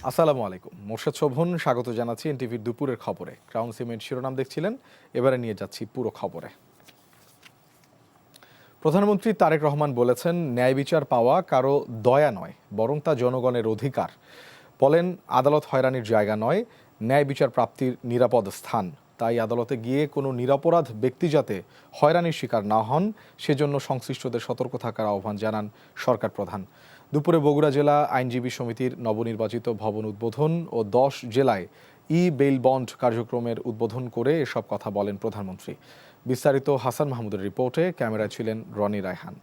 আসসালামু আলাইকুম। মোর্শেদ শোভন স্বাগত জানাচ্ছি এনটিভির দুপুরের খবরে। ক্রাউন সিমেন্ট শিরোনাম দেখছিলেন, এবারে নিয়ে যাচ্ছি পুরো খবরে। প্রধানমন্ত্রী তারেক রহমান বলেছেন, ন্যায় বিচার পাওয়া কারো দয়া নয়, বরং তা জনগণের অধিকার। বলেন, আদালত হয়রানির জায়গা নয়, ন্যায় বিচার প্রাপ্তির নিরাপদ স্থান। তাই আদালতে গিয়ে কোনো নিরপরাধ ব্যক্তি যাতে হয়রানির শিকার না হন, সেজন্য সংশ্লিষ্টদের সতর্ক থাকার আহ্বান জানান সরকার প্রধান। দুপুরে বগুড়া জেলা আইনজীবী সমিতির নবনির্বাচিত ভবন উদ্বোধন ও 10 জেলায় বেইল বন্ড কার্যক্রমের উদ্বোধন করে এসব কথা বলেন প্রধানমন্ত্রী। বিস্তারিত হাসান মাহমুদের রিপোর্টে, ক্যামেরায় ছিলেন রনি রায়হান।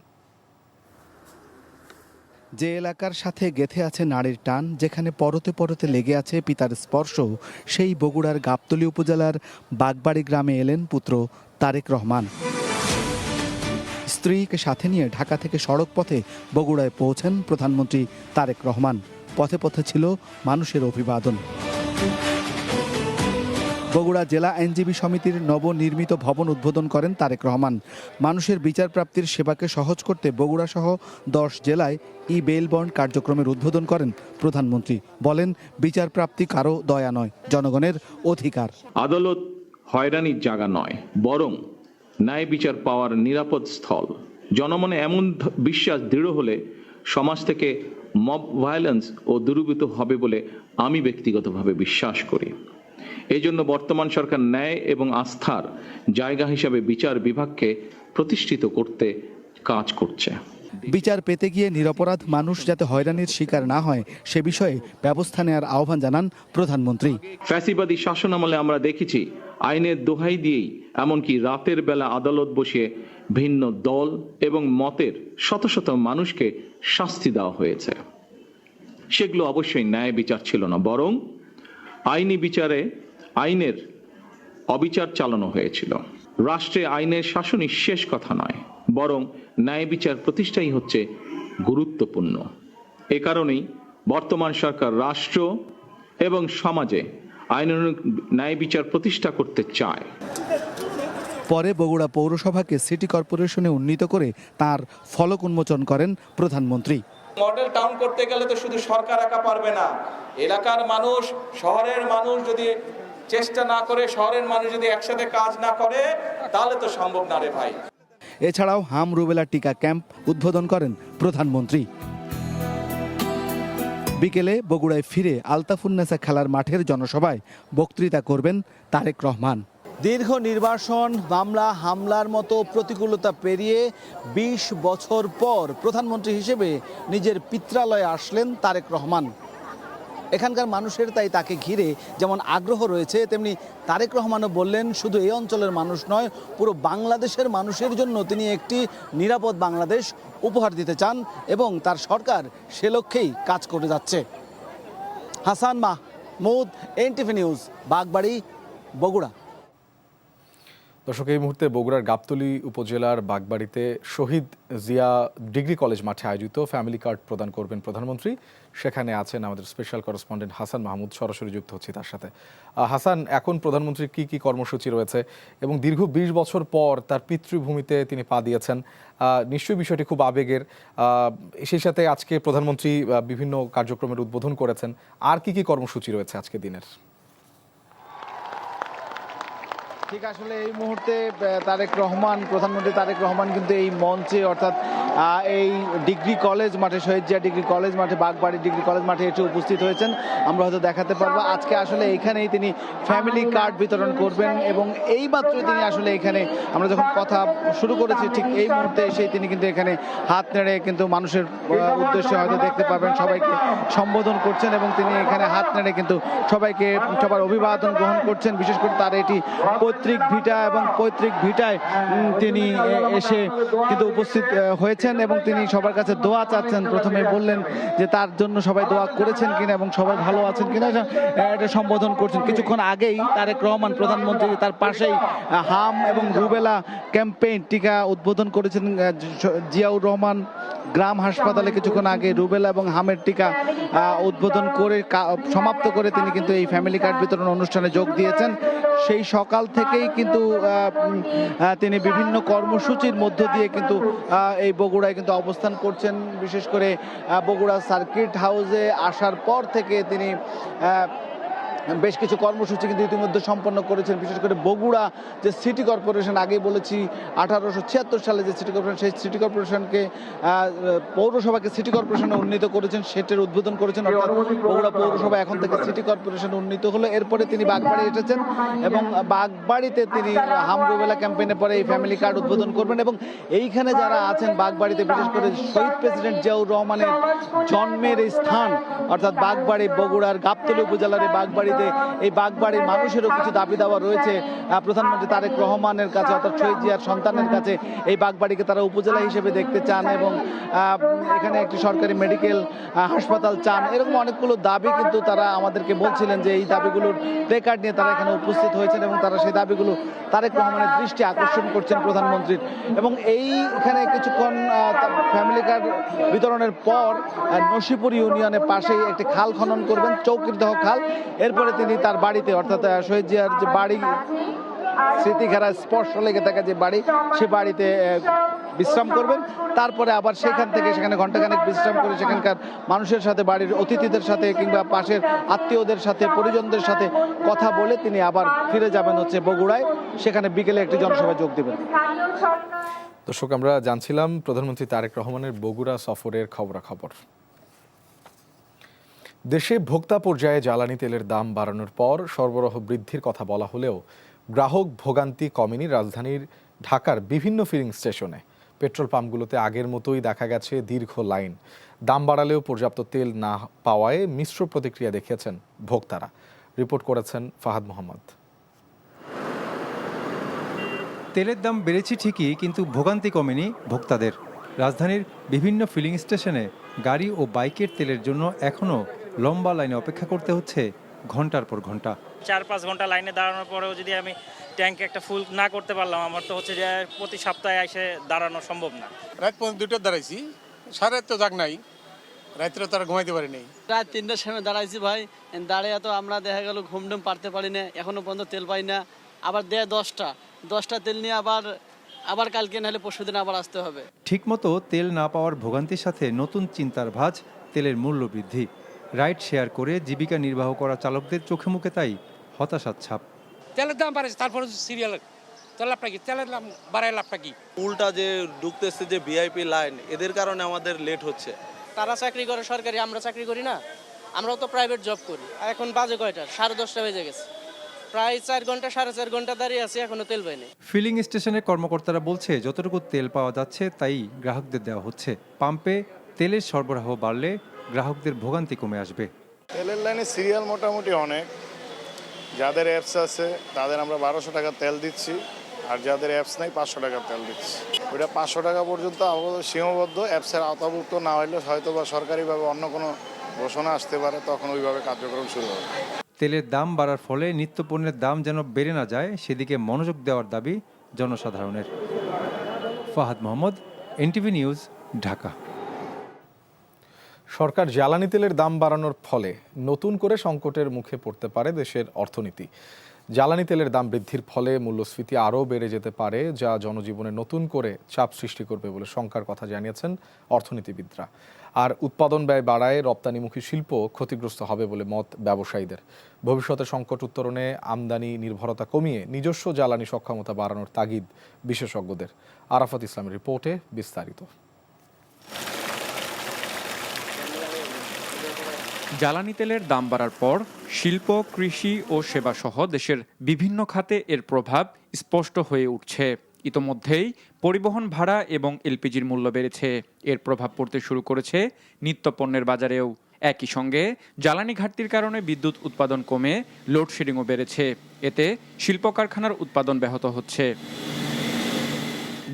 যে এলাকার সাথে গেঁথে আছে নারীর টান, যেখানে পরতে পরতে লেগে আছে পিতার স্পর্শ, সেই বগুড়ার গাবতলী উপজেলার বাগবাড়ি গ্রামে এলেন পুত্র তারেক রহমান। স্ত্রীকে সাথে নিয়ে ঢাকা থেকে সড়ক পথে বগুড়ায় পৌঁছেন প্রধানমন্ত্রী তারেক রহমান। পথে পথে ছিল মানুষের অভিবাদন। বগুড়া জেলা আইনজীবী সমিতির নবনির্মিত ভবন উদ্বোধন করেন তারেক রহমান। মানুষের বিচার প্রাপ্তির সেবাকে সহজ করতে বগুড়া সহ 10 জেলায় বেইল বন্ড কার্যক্রমের উদ্বোধন করেন প্রধানমন্ত্রী। বলেন, বিচার প্রাপ্তি কারো দয়া নয়, জনগণের অধিকার। আদালত হয়রানির জায়গা নয়, বরং ন্যায় বিচার পাওয়ার নিরাপদ স্থল। জনমনে এমন বিশ্বাস দৃঢ় হলে সমাজ থেকে মব ভায়োলেন্স ও দূরীভূত হবে বলে আমি ব্যক্তিগতভাবে বিশ্বাস করি। এই জন্য বর্তমান সরকার ন্যায় এবং আস্থার জায়গা হিসাবে বিচার বিভাগকে প্রতিষ্ঠিত করতে কাজ করছে। বিচার পেতে গিয়ে নিরপরাধ মানুষ যাতে হয়রানির শিকার না হয়, সে বিষয়ে ব্যবস্থা নেওয়ার আহ্বান জানান প্রধানমন্ত্রী। ফ্যাসিবাদী শাসনামলে আমরা দেখেছি আইনের দোহাই দিয়েই এমনকি রাতের বেলা আদালত বসিয়ে ভিন্ন দল এবং মতের শত শত মানুষকে শাস্তি দেওয়া হয়েছে। সেগুলো অবশ্যই ন্যায় বিচার ছিল না, বরং আইনি বিচারে আইনের অবিচার চালানো হয়েছিল। রাষ্ট্রে আইনের শাসনই শেষ কথা নয়, বরং ন্যায় বিচার প্রতিষ্ঠাই হচ্ছে গুরুত্বপূর্ণ। এ কারণেই বর্তমান সরকার রাষ্ট্র এবং সমাজে আইনানুগ ন্যায় বিচার প্রতিষ্ঠা করতে চায়। পরে বগুড়া পৌরসভাকে সিটি কর্পোরেশনে উন্নীত করে তার ফলক উন্মোচন করেন প্রধানমন্ত্রী। মডেল টাউন করতে গেলে তো শুধু সরকার একা পারবে না, এলাকার মানুষ, শহরের মানুষ যদি চেষ্টা না করে, শহরের মানুষ যদি একসাথে কাজ না করে, তাহলে তো সম্ভব না রে ভাই। এছাড়াও হাম রুবেলা টিকা ক্যাম্প উদ্বোধন করেন প্রধানমন্ত্রী। বিকেলে বগুড়ায় ফিরে আলতাফুন্নেসা খেলার মাঠের জনসভায় বক্তৃতা করবেন তারেক রহমান। দীর্ঘ নির্বাসন, মামলা, হামলার মতো প্রতিকূলতা পেরিয়ে 20 বছর পর প্রধানমন্ত্রী হিসেবে নিজের পিত্রালয়ে আসলেন তারেক রহমান। এখানকার মানুষের তাই তাকে ঘিরে যেমন আগ্রহ রয়েছে, তেমনি তারেক রহমানও বললেন, শুধু এই অঞ্চলের মানুষ নয়, পুরো বাংলাদেশের মানুষের জন্য তিনি একটি নিরাপদ বাংলাদেশ উপহার দিতে চান এবং তার সরকার সে লক্ষ্যেই কাজ করে যাচ্ছে। Hasan Mahmud, NTV news, Bagbari, Bogura. দর্শক, এই মুহূর্তে বগুড়ার গাবতলী উপজেলার বাগবাড়িতে শহীদ জিয়া ডিগ্রি কলেজ মাঠে আয়োজিত ফ্যামিলি কার্ড প্রদান করবেন প্রধানমন্ত্রী। সেখানে আছেন আমাদের স্পেশাল করেসপন্ডেন্ট হাসান মাহমুদ। সরাসরি যুক্ত হচ্ছি তার সাথে। হাসান, এখন প্রধানমন্ত্রীর কি কি কর্মসূচি রয়েছে এবং দীর্ঘ 20 বছর পর তার পিতৃভূমিতে তিনি পা দিয়েছেন, নিশ্চয়ই বিষয়টি খুব আবেগের। সেই সাথে আজকে প্রধানমন্ত্রী বিভিন্ন কার্যক্রমের উদ্বোধন করেছেন, আর কি কি কর্মসূচি রয়েছে আজকে দিনের? ঠিক, আসলে এই মুহূর্তে প্রধানমন্ত্রী তারেক রহমান কিন্তু এই মঞ্চে, অর্থাৎ এই ডিগ্রি কলেজ মাঠে, শহীদ জিয়া ডিগ্রি কলেজ মাঠে, বাগবাড়ি ডিগ্রি কলেজ মাঠে এসে উপস্থিত হয়েছেন। আমরা হয়তো দেখাতে পারবো আজকে আসলে এইখানেই তিনি ফ্যামিলি কার্ড বিতরণ করবেন এবং এই মাত্রই তিনি আসলে এখানে, আমরা যখন কথা শুরু করেছি ঠিক এই মুহূর্তে এসেই তিনি কিন্তু এখানে হাত নেড়ে কিন্তু মানুষের উদ্দেশ্যে হয়তো দেখতে পাবেন সবাইকে সম্বোধন করছেন এবং তিনি এখানে হাত নেড়ে কিন্তু সবার অভিবাদন গ্রহণ করছেন। বিশেষ করে তার এটি পৈতৃক ভিটা এবং পৈতৃক ভিটায় তিনি এসে কিন্তু উপস্থিত হয়েছেন এবং তিনি সবার কাছে দোয়া চাচ্ছেন। প্রথমে বললেন যে তার জন্য সবাই দোয়া করেছেন কিনা এবং সবাই ভালো আছেন কিনা এটা সম্বোধন করছেন। কিছুক্ষণ আগেই তারেক রহমান প্রধানমন্ত্রী তার পাশেই হাম এবং রুবেলা ক্যাম্পেইন টিকা উদ্বোধন করেছেন জিয়াউর রহমান গ্রাম হাসপাতালে। কিছুক্ষণ আগে রুবেলা এবং হামের টিকা উদ্বোধন করে সমাপ্ত করে তিনি কিন্তু এই ফ্যামিলি কার্ড বিতরণ অনুষ্ঠানে যোগ দিয়েছেন। সেই সকাল থেকেই কিন্তু তিনি বিভিন্ন কর্মসূচির মধ্য দিয়ে কিন্তু এই বগুড়া বগুড়ায় কিন্তু অবস্থান করছেন। বিশেষ করে বগুড়া সার্কিট হাউসে আসার পর থেকে তিনি বেশ কিছু কর্মসূচি কিন্তু ইতিমধ্যে সম্পন্ন করেছেন। বিশেষ করে বগুড়া যে সিটি কর্পোরেশন, আগেই বলেছি 1876 সালে যে সিটি কর্পোরেশন, সেই সিটি কর্পোরেশনকে পৌরসভাকে সিটি কর্পোরেশনে উন্নীত করেছেন, সেটার উদ্বোধন করেছেন। অর্থাৎ বগুড়া পৌরসভা এখন থেকে সিটি কর্পোরেশনে উন্নীত হলো। এরপরে তিনি বাগবাড়ি এসেছেন এবং বাগবাড়িতে তিনি হামরুবেলা ক্যাম্পেইনের পরে এই ফ্যামিলি কার্ড উদ্বোধন করবেন। এবং এইখানে যারা আছেন বাগবাড়িতে, বিশেষ করে শহীদ প্রেসিডেন্ট জিয়াউর রহমানের জন্মের এই স্থান অর্থাৎ বাগবাড়ি, বগুড়ার গাবতলী উপজেলার এই বাগবাড়িতে, এই বাগবাড়ির মানুষেরও কিছু দাবি দাওয়া রয়েছে প্রধানমন্ত্রী তারেক রহমানের কাছে, অর্থাৎ শহীদ জিয়ার সন্তানের কাছে। এই বাগবাড়িকে তারা উপজেলা হিসেবে দেখতে চান এবং এখানে একটি সরকারি মেডিকেল হাসপাতাল চান। এরকম অনেকগুলো দাবি কিন্তু তারা আমাদেরকে বলছিলেন যে এই দাবিগুলোর প্লে কার্ড নিয়ে তারা এখানে উপস্থিত হয়েছেন এবং তারা সেই দাবিগুলো তারেক রহমানের দৃষ্টি আকর্ষণ করছেন প্রধানমন্ত্রীর। এবং এইখানে কিছুক্ষণ ফ্যামিলি কার্ড বিতরণের পর নসিপুর ইউনিয়নের পাশেই একটি খাল খনন করবেন, চৌকিরদহ খাল। এরপরে তিনি তার বাড়িতে, অর্থাৎ শহীদ জিয়ার যে বাড়ি, স্মৃতিঘেরা স্পর্শ লেগে থাকা যে বাড়ি, সে বাড়িতে বিশ্রাম করবেন। তারপরে আবার সেখানে ঘন্টাখানেক বিশ্রাম করে সেখানকার মানুষের সাথে, বাড়ির অতিথিদের সাথে কিংবা পাশের আত্মীয়দের সাথে, পরিজনদের সাথে কথা বলে তিনি আবার ফিরে যাবেন হচ্ছে বগুড়ায়। সেখানে বিকেলে একটি জনসভায় যোগ দেবেন। দর্শক, আমরা জানছিলাম প্রধানমন্ত্রী তারেক রহমানের বগুড়া সফরের খবরাখবর। দেশে ভোক্তা পর্যায়ে জ্বালানি তেলের দাম বাড়ানোর পর সরবরাহ বৃদ্ধির কথা বলা হলেও গ্রাহক ভোগান্তি কমেনি রাজধানীর ঢাকার বিভিন্ন ফিলিং স্টেশনে। পেট্রোল পাম্পগুলোতে আগের মতোই দেখা গেছে দীর্ঘ লাইন। দাম বাড়ালেও পর্যাপ্ত তেল না পাওয়ায় মিশ্র প্রতিক্রিয়া দেখিয়েছেন ভোক্তারা। রিপোর্ট করেছেন ফাহাদ মোহাম্মদ। তেলের দাম বেড়েছে ঠিকই, কিন্তু ভোগান্তি কমেনি ভোক্তাদের। রাজধানীর বিভিন্ন ফিলিং স্টেশনে গাড়ি ও বাইকের তেলের জন্য এখনও লম্বা লাইনে অপেক্ষা করতে হচ্ছে ঘন্টার পর ঘন্টা। 4-5 ঘন্টা লাইনে দাঁড়ানোর পরেও যদি আমি ট্যাঙ্কে একটা ফুল না করতে পারলাম, আমার তো হচ্ছে যে প্রতি সপ্তাহে এসে দাঁড়ানো সম্ভব না। রাত পর্যন্ত 2টা দাঁড়াইছি, সারা তো জাগ নাই, রাত্রে তারা ঘুমাইতে পারি নাই। রাত 3টার সময় দাঁড়াইছি ভাই, দাঁড়িয়ে তো আমরা দেখা গেল ঘুমডুম পারতে পারি না, এখনো পর্যন্ত তেল পাই না। আবার দেয় 10টা তেল নিয়ে আবার কালকে নাহলে পরশুদিন আবার আসতে হবে। ঠিকমতো তেল না পাওয়ার ভোগান্তির সাথে নতুন চিন্তার ভাঁজ তেলের মূল্য বৃদ্ধি। রাইড শেয়ার করে জীবিকা নির্বাহ করা চালকদের চোখে মুখে তাই হতাশার ছাপ। তেলের দাম বাড়েছে, তারপরে সিরিয়াল তেল লাভটা কি, তেলের দাম বাড়ায় লাভটা কি? উল্টা যে ঢুকতেছে যে ভিআইপি লাইন, এদের কারণে আমাদের লেট হচ্ছে। তারা চাকরি করে সরকারি, আমরা চাকরি করি না, আমরাও তো প্রাইভেট জব করি। আর এখন বাজে কয়টা? 10:30 বেজে গেছে, প্রায় 4 ঘন্টা 4.5 ঘন্টা দাঁড়িয়ে আছি, এখনো তেল পাইনি। ফিলিং স্টেশনের কর্মকর্তারা বলছে যতটুকু তেল পাওয়া যাচ্ছে তাই গ্রাহকদের দেওয়া হচ্ছে। পাম্পে তেলের সরবরাহ বাড়লে গ্রাহকদের ভোগান্তি কমে আসবে। তেলের লাইনে সিরিয়াল মোটামুটি অনেক। যাদের অ্যাপস আছে তাদের আমরা 1200 টাকা তেল দিচ্ছি, আর যাদের অ্যাপস নাই 500 টাকা তেল দিচ্ছি। ওইটা 500 টাকা পর্যন্ত আপাতত সীমাবদ্ধ। অ্যাপসের আওতাভুক্ত না হলে হয়তো বা সরকারিভাবে অন্য কোনো ঘোষণা আসতে পারে, তখন ওইভাবে কার্যক্রম শুরু হবে। তেলের দাম বাড়ার ফলে নিত্যপণ্যের দাম যেন বেড়ে না যায়, সেদিকে মনোযোগ দেওয়ার দাবি জনসাধারণের। Fahad Mohammad, NTV news, Dhaka. সরকার জ্বালানি তেলের দাম বাড়ানোর ফলে নতুন করে সংকটের মুখে পড়তে পারে দেশের অর্থনীতি। জ্বালানি তেলের দাম বৃদ্ধির ফলে মূল্যস্ফীতি আরও বেড়ে যেতে পারে, যা জনজীবনে নতুন করে চাপ সৃষ্টি করবে বলে শঙ্কার কথা জানিয়েছেন অর্থনীতিবিদরা। আর উৎপাদন ব্যয় বাড়ায় রপ্তানিমুখী শিল্প ক্ষতিগ্রস্ত হবে বলে মত ব্যবসায়ীদের। ভবিষ্যতে সংকট উত্তরণে আমদানি নির্ভরতা কমিয়ে নিজস্ব জ্বালানি সক্ষমতা বাড়ানোর তাগিদ বিশেষজ্ঞদের। আরাফাত ইসলামের রিপোর্টে বিস্তারিত। জ্বালানি তেলের দাম বাড়ার পর শিল্প, কৃষি ও সেবাসহ দেশের বিভিন্ন খাতে এর প্রভাব স্পষ্ট হয়ে উঠছে। ইতোমধ্যেই পরিবহন ভাড়া এবং এলপিজির মূল্য বেড়েছে। এর প্রভাব পড়তে শুরু করেছে নিত্যপণ্যের বাজারেও। একই সঙ্গে জ্বালানি ঘাটতির কারণে বিদ্যুৎ উৎপাদন কমে লোডশেডিংও বেড়েছে। এতে শিল্প কারখানার উৎপাদন ব্যাহত হচ্ছে।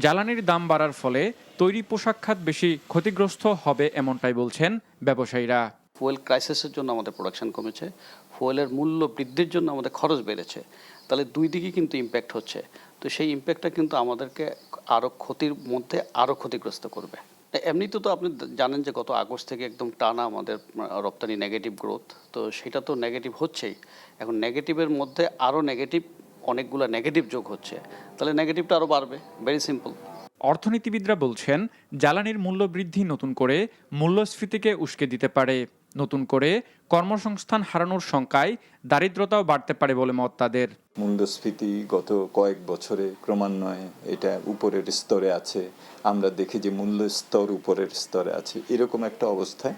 জ্বালানির দাম বাড়ার ফলে তৈরি পোশাক খাত বেশি ক্ষতিগ্রস্ত হবে, এমনটাই বলছেন ব্যবসায়ীরা। ফুয়েল ক্রাইসিসের জন্য আমাদের প্রোডাকশন কমেছে, ফুয়েলের মূল্য বৃদ্ধির জন্য আমাদের খরচ বেড়েছে। তাহলে দুই দিকে কিন্তু ইম্প্যাক্ট হচ্ছে। তো সেই ইম্প্যাক্টটা কিন্তু আমাদেরকে আরও ক্ষতির মধ্যে আরও ক্ষতিগ্রস্ত করবে। এমনিতে তো আপনি জানেন যে গত আগস্ট থেকে একদম টানা আমাদের রপ্তানি নেগেটিভ গ্রোথ, তো সেটা তো নেগেটিভ হচ্ছেই। এখন নেগেটিভের মধ্যে আরও নেগেটিভ অনেকগুলো নেগেটিভ যোগ হচ্ছে, তাহলে নেগেটিভটা আরও বাড়বে। Very simple. অর্থনীতিবিদরা বলছেন জ্বালানির মূল্য বৃদ্ধি নতুন করে মূল্যস্ফীতিকে উস্কে দিতে পারে। নতুন করে কর্মসংস্থান হারানোর শঙ্কায় দারিদ্রতাও বাড়তে পারে বলে মত তাদের। মূল্যস্ফীতি গত কয়েক বছরে ক্রমান্বয়ে এটা উপরের স্তরে আছে, আমরা দেখি যে মূল্য স্তর উপরের স্তরে আছে। এরকম একটা অবস্থায়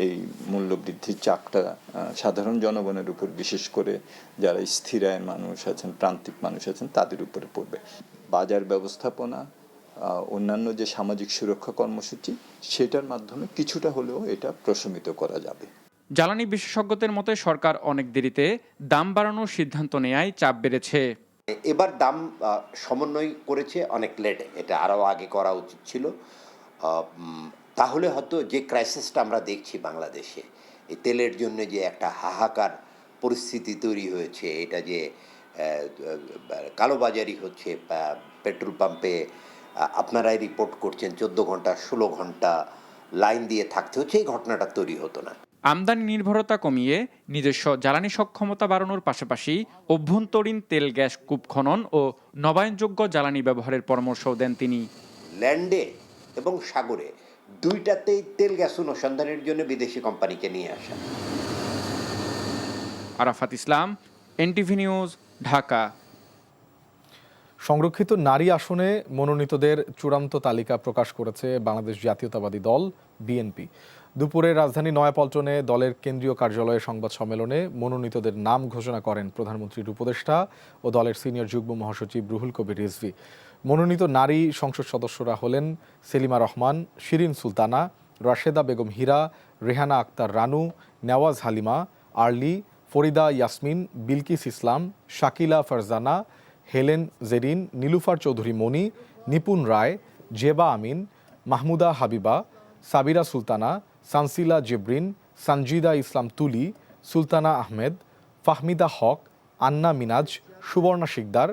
এই মূল্যবৃদ্ধির চাপটা সাধারণ জনগণের উপর, বিশেষ করে যারা স্থির আয়ের মানুষ আছেন, প্রান্তিক মানুষ আছেন, তাদের উপরে পড়বে। বাজার ব্যবস্থাপনা, অন্যান্য যে সামাজিক সুরক্ষা কর্মসূচি, সেটার মাধ্যমে কিছুটা হলেও এটা প্রশমিত করা যাবে। জ্বালানি বিশেষজ্ঞদের মতে সরকার অনেক দেরিতে দাম বাড়ানোর সিদ্ধান্ত নেয়ায় চাপ বেড়েছে। এবার দাম সমন্বয় করেছে অনেক লেটে, এটা আরও আগে করা উচিত ছিল। তাহলে হয়তো যে ক্রাইসিসটা আমরা দেখছি বাংলাদেশে, এই তেলের জন্য যে একটা হাহাকার পরিস্থিতি তৈরি হয়েছে, এটা যে কালোবাজারি হচ্ছে, পেট্রোল পাম্পে আপনারাই রিপোর্ট করছেন 14 ঘন্টা 16 ঘন্টা লাইন দিয়ে থাকতে হচ্ছে, এই ঘটনাটা তৈরি হতো না। আমদানি নির্ভরতা কমিয়ে নিজস্ব জ্বালানি সক্ষমতা বাড়ানোর পাশাপাশি অভ্যন্তরীণ তেল গ্যাস কূপ খনন ও নবায়নযোগ্য জ্বালানি ব্যবহারের পরামর্শও দেন তিনি। ল্যান্ডে এবং সাগরে দুইটাতেই তেল গ্যাস অনুসন্ধানের জন্য বিদেশি কোম্পানিকে নিয়ে আসা। আরাফাত ইসলাম, এনটিভি নিউজ, ঢাকা। সংরক্ষিত নারী আসনে মনোনীতদের চূড়ান্ত তালিকা প্রকাশ করেছে বাংলাদেশ জাতীয়তাবাদী দল বিএনপি। দুপুরে রাজধানী নয়াপল্টনে দলের কেন্দ্রীয় কার্যালয়ে সংবাদ সম্মেলনে মনোনীতদের নাম ঘোষণা করেন প্রধানমন্ত্রীর উপদেষ্টা ও দলের সিনিয়র যুগ্ম মহাসচিব রুহুল কবির রিজভী। মনোনীত নারী সংসদ সদস্যরা হলেন সেলিমা রহমান, শিরিন সুলতানা, রাশেদা বেগম হীরা, রেহানা আক্তার রানু, নেওয়াজ হালিমা, আরলি, ফরিদা ইয়াসমিন, বিলকিস ইসলাম, শাকিলা ফারজানা, হেলেন জেরিন, নীলুফার চৌধুরী মনি, নিপুণ রায়, জেবা আমিন, মাহমুদা হাবিবা, সাবিরা সুলতানা, সানসিলা জেব্রিন, সানজিদা ইসলাম তুলি, সুলতানা আহমেদ, ফাহমিদা হক, আন্না মিনাজ, সুবর্ণা শিকদার,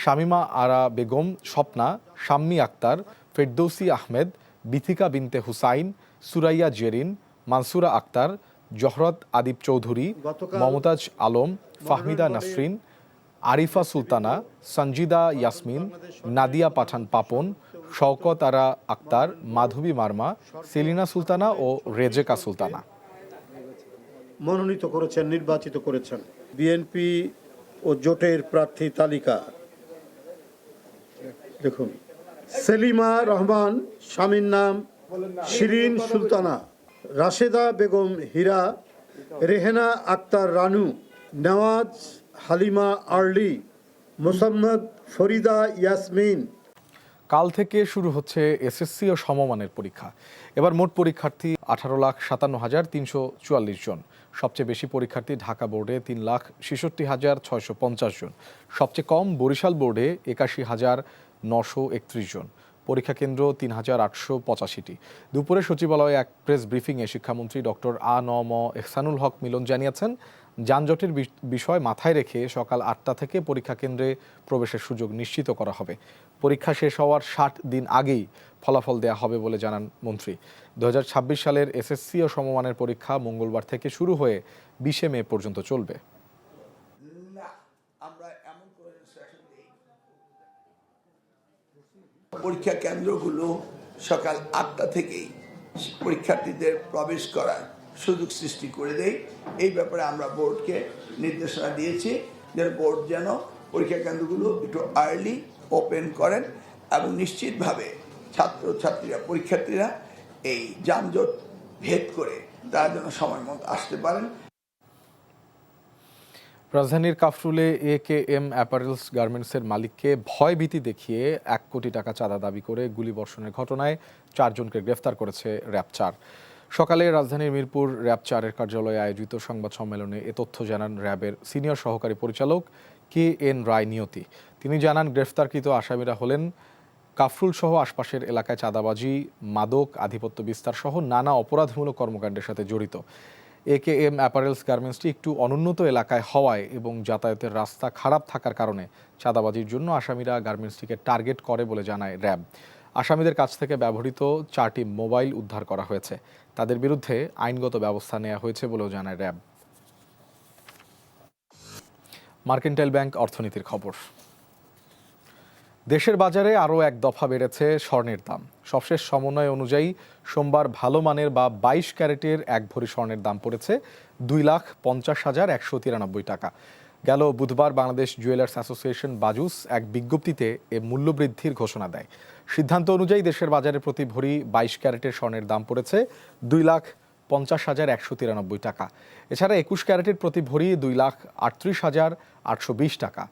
শামিমা আরা বেগম স্বপ্না, শাম্মী আক্তার, ফেরদৌসি আহমেদ, বিথিকা বিনতে হুসাইন, সুরাইয়া জেরিন, মানসুরা আক্তার, জহরত আদিব চৌধুরী, মমতাজ আলম, ফাহমিদা নাসরিন, আরিফা সুলতানা, সঞ্জিদা ইয়াসমিন, নাদিয়া পাঠান পাপন, শওকত আরা আক্তার, মাধবী মার্মা, সেলিনা সুলতানা ও রেজেকা সুলতানা মনোনীত করেছেন, নির্বাচিত করেছেন। বিএনপি ও জোটের প্রার্থী তালিকা দেখুন: সেলিমা রহমান, স্বামীর নাম শিরিন সুলতানা, রাশেদা বেগম হীরা, রেহানা আক্তার রানু, নেওয়াজ হালিমা আরলি, মোসাম্মদ ফরিদা ইয়াসমিন। কাল থেকে শুরু হচ্ছে এসএসসি ও সমমানের পরীক্ষা। এবার মোট পরীক্ষার্থী 18,57,344 জন। সবচেয়ে বেশি পরীক্ষার্থী ঢাকা বোর্ডে 3,66,650 জন। সবচেয়ে কম বরিশাল বোর্ডে 81,931 জন। পরীক্ষা কেন্দ্র 3,885টি। দুপুরে সচিবালয়ে এক প্রেস ব্রিফিংয়ে শিক্ষামন্ত্রী ডক্টর আ.ন.ম এহসানুল হক মিলন জানিয়েছেন, যানজটের বিষয় মাথায় রেখে সকাল 8টা থেকে পরীক্ষা কেন্দ্রে প্রবেশের সুযোগ নিশ্চিত করা হবে। পরীক্ষা শেষ হওয়ার 60 দিন আগেই ফলাফল দেয়া হবে বলে জানান মন্ত্রী। 2026 সালের এসএসসি ও সমমানের পরীক্ষা মঙ্গলবার থেকে শুরু হয়ে 20 মে পর্যন্ত চলবে। পরীক্ষা কেন্দ্রগুলো সকাল 8টা থেকেই পরীক্ষার্থীদের প্রবেশ করার সুযোগ সৃষ্টি করে দেয়। এই ব্যাপারে আমরা বোর্ডকে নির্দেশনা দিয়েছি যে বোর্ড যেন পরীক্ষা কেন্দ্রগুলো একটু আর্লি ওপেন করেন এবং নিশ্চিতভাবে ছাত্রছাত্রীরা, পরীক্ষার্থীরা এই যানজট ভেদ করে তারা যেন সময় মতো আসতে পারেন। রাজধানীর কাফরুলে AKM অ্যাপারেলস গার্মেন্টসের মালিককে ভয়ভীতি দেখিয়ে 1 কোটি টাকা চাঁদা দাবি করে গুলিবর্ষণের ঘটনায় 4 জনকে গ্রেফতার করেছে র্যাব 4। সকালে রাজধানীর মিরপুর র্যাব 4-এর কার্যালয়ে আয়োজিত সংবাদ সম্মেলনে এ তথ্য জানান র্যাবের সিনিয়র সহকারী পরিচালক KN রায় নিয়তি। তিনি জানান, গ্রেফতারকৃত আসামিরা হলেন কাফরুল সহ আশপাশের এলাকায় চাঁদাবাজি, মাদক, আধিপত্য বিস্তার সহ নানা অপরাধমূলক কর্মকাণ্ডের সাথে জড়িত। AKM অ্যাপারেলস গার্মেন্টসটি একটু অনুন্নত এলাকায় হওয়ায় এবং যাতায়াতের রাস্তা খারাপ থাকার কারণে চাঁদাবাজির জন্য আসামিরা গার্মেন্টসটিকে টার্গেট করে বলে জানায় র্যাব। আসামিদের কাছ থেকে ব্যবহৃত 4টি মোবাইল উদ্ধার করা হয়েছে। তাদের বিরুদ্ধে আইনগত ব্যবস্থা নেওয়া হয়েছে বলেও জানায় র্যাব। মার্কেন্টাইল ব্যাংক অর্থনীতির খবর। দেশের বাজারে আরও এক দফা বেড়েছে স্বর্ণের দাম। সবশেষ সমন্বয় অনুযায়ী সোমবার ভালো মানের বা 22 ক্যারেটের 1 ভরি স্বর্ণের দাম পড়েছে 2,50,193 টাকা। গেল বুধবার বাংলাদেশ জুয়েলার্স অ্যাসোসিয়েশন বাজুস এক বিজ্ঞপ্তিতে এ মূল্যবৃদ্ধির ঘোষণা দেয়। সিদ্ধান্ত অনুযায়ী দেশের বাজারে প্রতি ভরি 22 ক্যারেটের স্বর্ণের দাম পড়েছে 2,50,193 টাকা। এছাড়া 21 ক্যারেটের প্রতি ভরি 2,38,820 টাকা,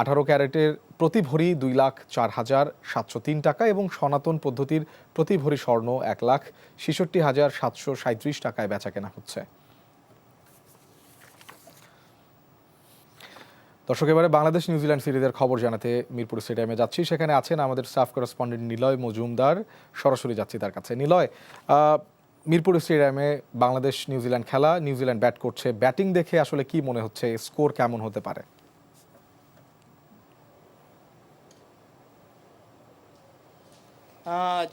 18 ক্যারেটের প্রতি ভরি 2,04,703 টাকা এবং সনাতন পদ্ধতির প্রতি ভরি স্বর্ণ 1,66,737 টাকায় বেচাকেনা হচ্ছে। দর্শক, এবারে বাংলাদেশ নিউজিল্যান্ড সিরিজের খবর জানাতে মিরপুর স্টেডিয়ামে যাচ্ছি। সেখানে আছেন আমাদের স্টাফ করেসপন্ডেন্ট নিলয় মজুমদার। সরাসরি যাচ্ছি তার কাছে। নিলয়, মিরপুর স্টেডিয়ামে বাংলাদেশ নিউজিল্যান্ড খেলা, নিউজিল্যান্ড ব্যাট করছে। ব্যাটিং দেখে আসলে কি মনে হচ্ছে, স্কোর কেমন হতে পারে?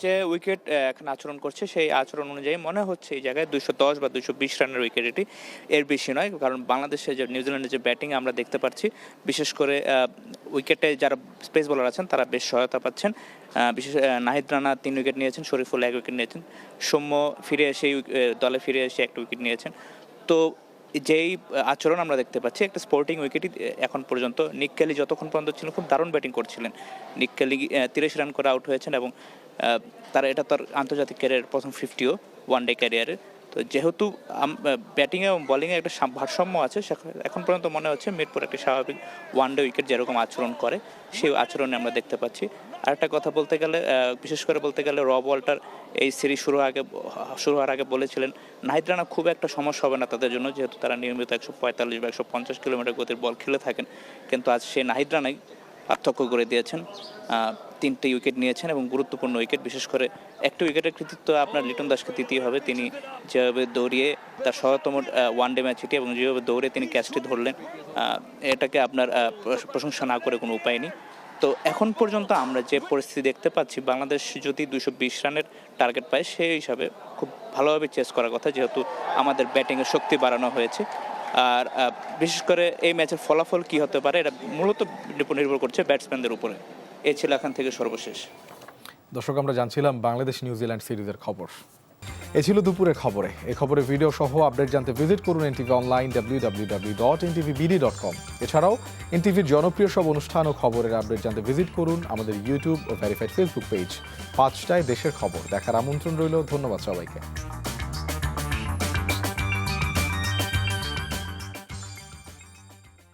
যে উইকেট এখন আচরণ করছে সেই আচরণ অনুযায়ী মনে হচ্ছে এই জায়গায় 210 বা 220 রানের উইকেট, এটি এর বেশি নয়। কারণ বাংলাদেশে যে নিউজিল্যান্ডের যে ব্যাটিং আমরা দেখতে পাচ্ছি, বিশেষ করে উইকেটে যারা স্পেস বোলার আছেন তারা বেশ সহায়তা পাচ্ছেন। বিশেষ নাহিদ রানা 3 উইকেট নিয়েছেন, শরীফুল 1 উইকেট নিয়েছেন, সৌম্য ফিরে এসে দলে ফিরে এসে 1 উইকেট নিয়েছেন। তো যেই আচরণ আমরা দেখতে পাচ্ছি, একটা স্পোর্টিং উইকেটই এখন পর্যন্ত। নিক কেলি যতক্ষণ পর্যন্ত ছিলেন খুব দারুণ ব্যাটিং করছিলেন। নিক কেলি 30 রান করে আউট হয়েছেন এবং এটা তার আন্তর্জাতিক ক্যারিয়ারের প্রথম 50ও ওয়ানডে ক্যারিয়ারে। তো যেহেতু ব্যাটিংয়ে এবং বোলিংয়ে একটা ভারসাম্য আছে, এখন পর্যন্ত মনে হচ্ছে মিরপুর একটি স্বাভাবিক ওয়ানডে উইকেট যেরকম আচরণ করে সেই আচরণে আমরা দেখতে পাচ্ছি। আর একটা কথা বলতে গেলে, বিশেষ করে বলতে গেলে, রব ওয়াল্টার এই সিরিজ শুরু হওয়ার আগে বলেছিলেন নাহিদ রানা খুব একটা সমস্যা হবে না তাদের জন্য, যেহেতু তারা নিয়মিত 145 বা 150 কিলোমিটার গতির বল খেলে থাকেন। কিন্তু আজ সেই নাহিদ রানাই পার্থক্য করে দিয়েছেন। 3টে উইকেট নিয়েছেন এবং গুরুত্বপূর্ণ উইকেট। বিশেষ করে একটা উইকেটের কৃতিত্ব আপনার লিটন দাসকে দিতেই হবে। তিনি যেভাবে দৌড়িয়ে তার 100তম ওয়ানডে ম্যাচ এটি এবং যেভাবে দৌড়ে তিনি ক্যাচটি ধরলেন, এটাকে আপনার প্রশংসা না করে কোনো উপায় নেই। তো এখন পর্যন্ত আমরা যে পরিস্থিতি দেখতে পাচ্ছি, বাংলাদেশ যদি 220 রানের টার্গেট পায় সেই হিসাবে খুব ভালোভাবে চেস করার কথা, যেহেতু আমাদের ব্যাটিংয়ের শক্তি বাড়ানো হয়েছে। আর বিশেষ করে এই ম্যাচের ফলাফল কি হতে পারে এটা মূলত নির্ভর করছে ব্যাটসম্যানদের উপরে। এই ছিল এখান থেকে সর্বশেষ। দর্শক, আমরা জানছিলাম বাংলাদেশ নিউজিল্যান্ড সিরিজের খবর। এ ছিল দুপুরের খবরে। এই খবরের ভিডিও সহ আপডেট জানতে ভিজিট করুন এনটিভি অনলাইন www.ntvbd.com। এছাড়াও এনটিভির জনপ্রিয় সব অনুষ্ঠান ও খবরের আপডেট জানতে ভিজিট করুন আমাদের ইউটিউব ও ভেরিফাইড ফেসবুক পেজ। 5টায় দেশের খবর দেখার আমন্ত্রণ রইল। ধন্যবাদ সবাইকে।